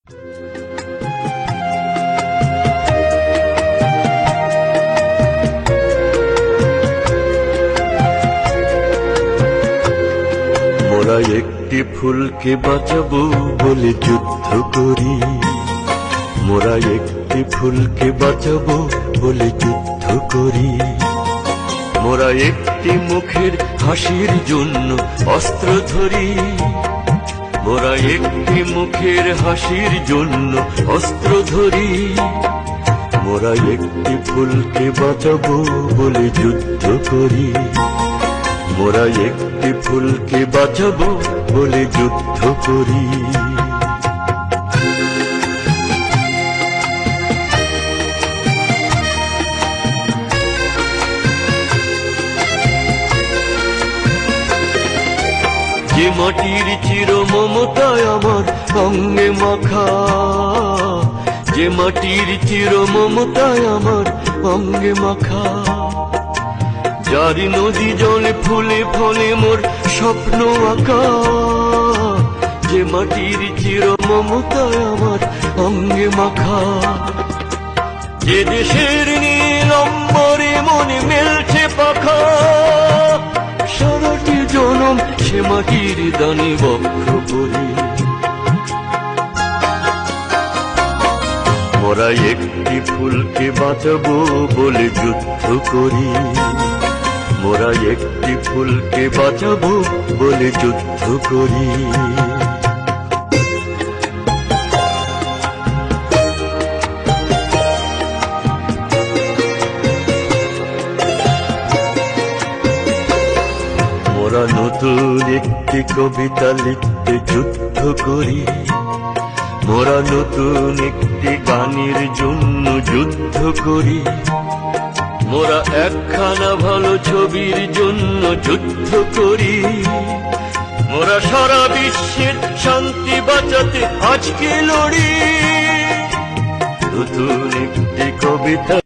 মোরা একটি ফুলকে বাঁচাবো বলে যুদ্ধ করি, মোরা একটি ফুলকে বাঁচাবো বলে যুদ্ধ করি। মোরা একটি মুখের হাসির জন্য অস্ত্র ধরি, মোরা একটি মুখের হাসির জন্য অস্ত্র ধরি। মোরা একটি ফুলকে বাঁচাবো বলে যুদ্ধ করি, মোরা একটি ফুলকে বাঁচাবো বলে যুদ্ধ করি। যে মাটির চির মমতায় আমার অঙ্গে মাখা, যে মাটির চির মমতায় আমার অঙ্গে মাখা। যার নদী জলে ফুলে ফলে মোর স্বপ্ন আঁকা, যে মাটির চির মমতায় আমার অঙ্গে মাখা। যে দেশের নীল অম্বরে মনে মেলছে পাখা, সারাটি জনম সে মাটির দানে বক্ষ করি। মোরা একটি ফুলকে বাঁচাবো বলে যুদ্ধ করি, মোরা একটি ফুলকে বাঁচাবো বলে যুদ্ধ করি। মোরা নতুন একটি কবিতা লিখতে যুদ্ধ করি, মোরা নতুন একটি গানের জন্য যুদ্ধ করি। মোরা একখানা ভালো ছবির জন্য যুদ্ধ করি, মোরা সারা বিশ্বের শান্তি বাঁচাতে আজকে লড়ি। নতুন একটি কবিতা